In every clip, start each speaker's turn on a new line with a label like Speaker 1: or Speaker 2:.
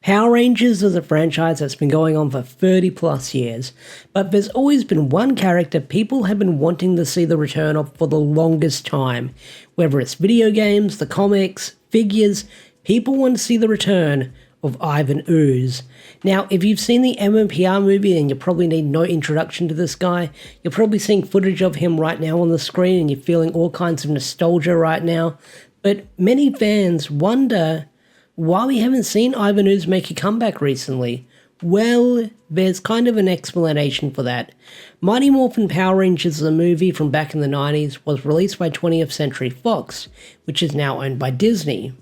Speaker 1: Power Rangers is a franchise that's been going on for 30 plus years, but there's always been one character people have been wanting to see the return of for the longest time. Whether it's video games, the comics, figures, people want to see the return of Ivan Ooze. Now, if you've seen the MMPR movie, then you probably need no introduction to this guy. You're probably seeing footage of him right now on the screen and you're feeling all kinds of nostalgia right now. But many fans wonder why we haven't seen Ivan Ooze make a comeback recently. Well, there's kind of an explanation for that. Mighty Morphin Power Rangers, the movie from back in the 90s, was released by 20th Century Fox, which is now owned by Disney.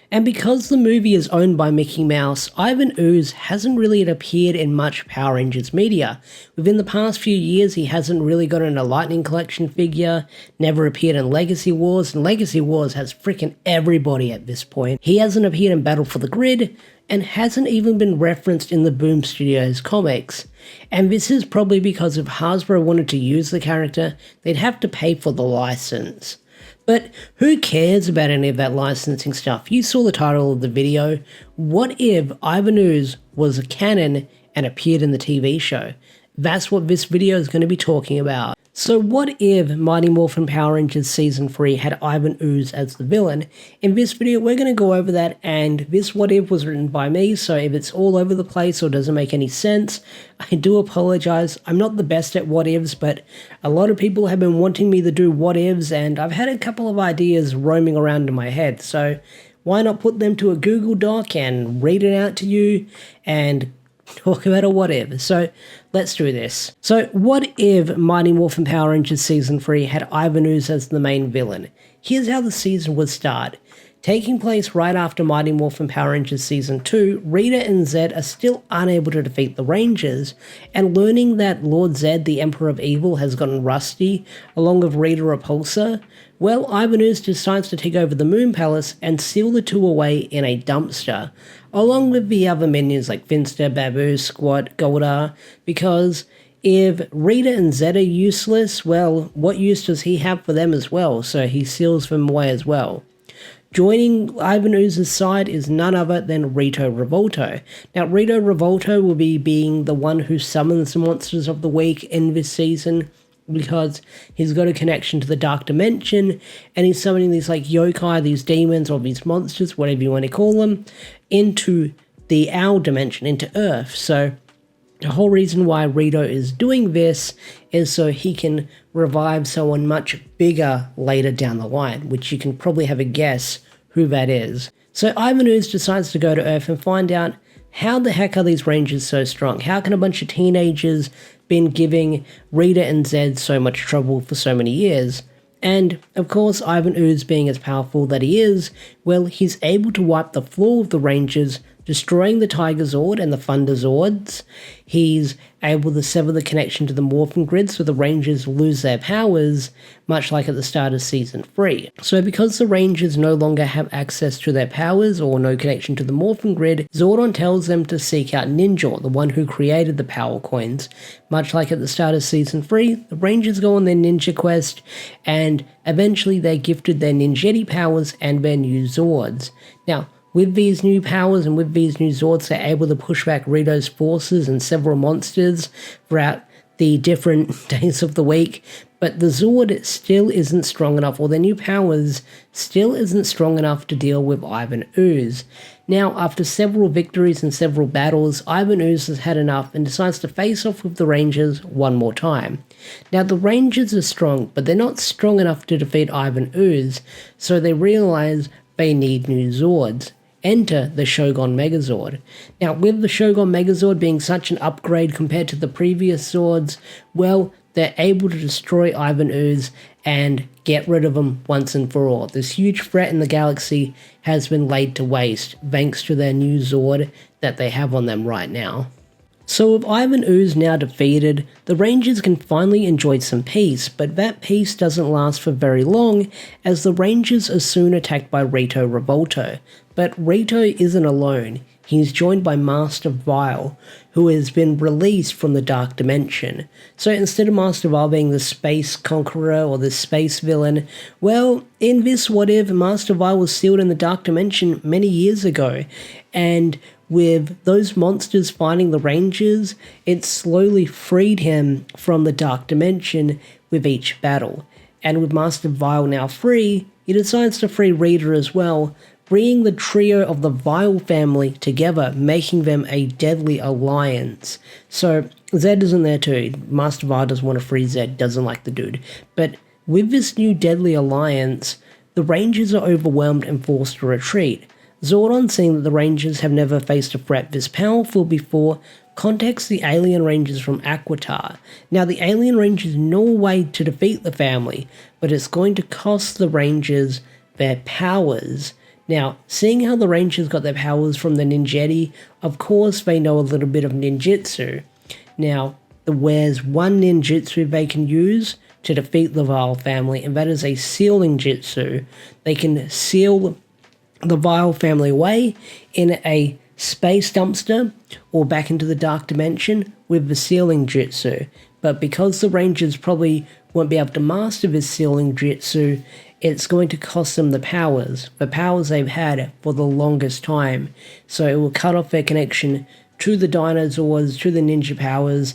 Speaker 1: And because the movie is owned by Mickey Mouse, Ivan Ooze hasn't really appeared in much Power Rangers media. Within the past few years, he hasn't really gotten a Lightning Collection figure, never appeared in Legacy Wars, and Legacy Wars has freaking everybody at this point. He hasn't appeared in Battle for the Grid, and hasn't even been referenced in the Boom Studios comics. And this is probably because if Hasbro wanted to use the character, they'd have to pay for the license. But who cares about any of that licensing stuff? You saw the title of the video. What if Ivan Ooze was a canon and appeared in the TV show? That's what this video is going to be talking about. So what if Mighty Morphin Power Rangers Season 3 had Ivan Ooze as the villain? In this video we're going to go over that, and this what if was written by me, so if it's all over the place or doesn't make any sense, I do apologize. I'm not the best at what ifs, but a lot of people have been wanting me to do what ifs, and I've had a couple of ideas roaming around in my head, so why not put them to a Google Doc and read it out to you and talk about a what if. So let's do this. So what if Mighty Morphin Power Rangers Season 3 had Ivan Ooze as the main villain? Here's how the season would start. Taking place right after Mighty Morphin Power Rangers Season 2, Rita and Zed are still unable to defeat the Rangers, and learning that Lord Zed, the Emperor of Evil, has gotten rusty, along with Rita Repulsa, well, Ivan Ooze decides to take over the Moon Palace and seal the two away in a dumpster, along with the other minions like Finster, Babu, Squat, Goldar, because if Rita and Zed are useless, well, what use does he have for them as well? So he seals them away as well. Joining Ivan Ooze's side is none other than Rito Revolto. Now, Rito Revolto will be being the one who summons the monsters of the week in this season, because he's got a connection to the Dark Dimension, and he's summoning these like yokai, these demons, or these monsters, whatever you want to call them, into the Owl Dimension, into Earth. So the whole reason why Rito is doing this is so he can revive someone much bigger later down the line, which you can probably have a guess who that is. So Ivan Ooze decides to go to Earth and find out how the heck are these Rangers so strong? How can a bunch of teenagers been giving Rita and Zed so much trouble for so many years? And, of course, Ivan Ooze being as powerful that he is, well, he's able to wipe the floor of the Rangers, destroying the Tiger Zord and the Thunder Zords. He's able to sever the connection to the Morphin Grid so the Rangers lose their powers, much like at the start of Season 3. So because the Rangers no longer have access to their powers or no connection to the Morphin Grid, Zordon tells them to seek out Ninja, the one who created the Power Coins. Much like at the start of Season 3, the Rangers go on their ninja quest, and eventually they're gifted their Ninjetti powers and their new Zords. Now, with these new powers and with these new Zords, they're able to push back Rito's forces and several monsters throughout the different days of the week, but the Zord still isn't strong enough, or their new powers still isn't strong enough to deal with Ivan Ooze. Now, after several victories and several battles, Ivan Ooze has had enough and decides to face off with the Rangers one more time. Now, the Rangers are strong, but they're not strong enough to defeat Ivan Ooze, so they realize they need new Zords. Enter the Shogun Megazord. Now, with the Shogun Megazord being such an upgrade compared to the previous Zords, well, they're able to destroy Ivan Ooze and get rid of him once and for all. This huge threat in the galaxy has been laid to waste, thanks to their new Zord that they have on them right now. So with Ivan Ooze now defeated, the Rangers can finally enjoy some peace, but that peace doesn't last for very long, as the Rangers are soon attacked by Rito Revolto. But Rito isn't alone. He's joined by Master Vile, who has been released from the Dark Dimension. So instead of Master Vile being the space conqueror or the space villain, well, in this what if, Master Vile was sealed in the Dark Dimension many years ago, and with those monsters fighting the Rangers, it slowly freed him from the Dark Dimension with each battle. And with Master Vile now free, he decides to free Rita as well, bringing the trio of the Vile family together, making them a deadly alliance. So Zed isn't there too. Master Vile doesn't want to free Zed, doesn't like the dude. But with this new deadly alliance, the Rangers are overwhelmed and forced to retreat. Zordon, seeing that the Rangers have never faced a threat this powerful before, contacts the alien Rangers from Aquitar. Now, the alien Rangers know a way to defeat the family, but it's going to cost the Rangers their powers. Now, seeing how the Rangers got their powers from the Ninjetti, of course they know a little bit of ninjutsu. Now, there's one ninjutsu they can use to defeat the Vile family, and that is a sealing jutsu. They can seal the Vile family away in a space dumpster or back into the Dark Dimension with the sealing jutsu. But because the Rangers probably won't be able to master this sealing jutsu, it's going to cost them the powers they've had for the longest time. So it will cut off their connection to the dinosaurs, to the ninja powers,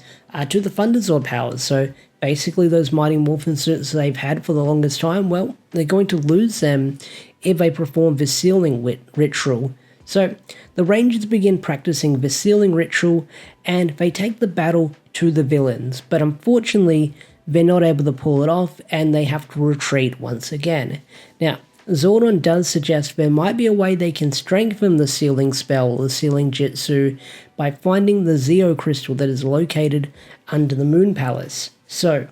Speaker 1: to the Thunderzord powers. So basically those mighty Morphin suits they've had for the longest time, well, they're going to lose them if they perform the sealing ritual. So the Rangers begin practicing the sealing ritual and they take the battle to the villains, but unfortunately they're not able to pull it off and they have to retreat once again. Now, Zordon does suggest there might be a way they can strengthen the sealing spell, the sealing jutsu, by finding the Zeo crystal that is located under the Moon Palace. So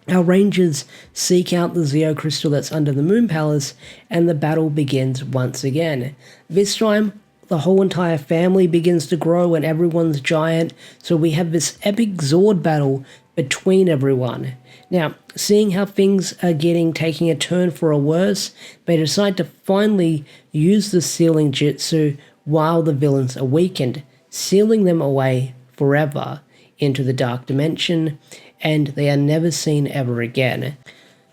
Speaker 1: our Rangers seek out the Zeo crystal that's under the Moon Palace, and the battle begins once again. This time, the whole entire family begins to grow and everyone's giant, so we have this epic Zord battle between everyone. Now, seeing how things are taking a turn for a worse, they decide to finally use the sealing jutsu while the villains are weakened, sealing them away forever into the Dark Dimension, and they are never seen ever again.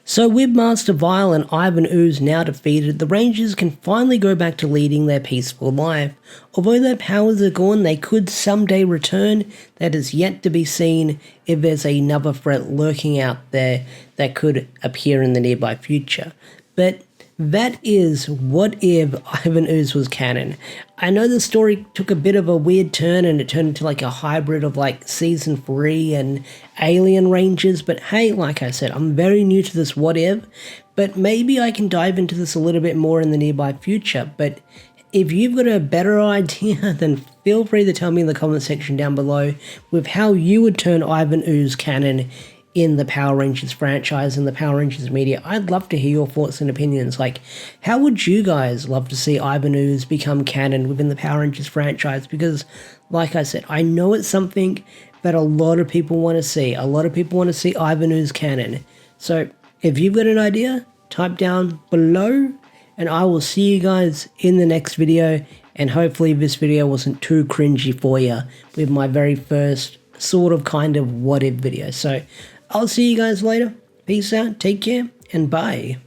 Speaker 1: So with Master Vile and Ivan Ooze now defeated, the Rangers can finally go back to leading their peaceful life. Although their powers are gone, they could someday return. That is yet to be seen if there's another threat lurking out there that could appear in the nearby future. But that is What If Ivan Ooze was canon. I know the story took a bit of a weird turn and it turned into like a hybrid of like Season 3 and Alien Rangers, but hey, like I said, I'm very new to this What If, but maybe I can dive into this a little bit more in the nearby future. But if you've got a better idea, then feel free to tell me in the comment section down below with how you would turn Ivan Ooze canon in the Power Rangers franchise and the Power Rangers media. I'd love to hear your thoughts and opinions. Like, how would you guys love to see Ivan Ooze become canon within the Power Rangers franchise? Because, like I said, I know it's something that a lot of people want to see. A lot of people want to see Ivan Ooze canon. So, if you've got an idea, type down below, and I will see you guys in the next video. And hopefully this video wasn't too cringy for you with my very first sort of kind of what if video. So I'll see you guys later. Peace out, take care, and bye.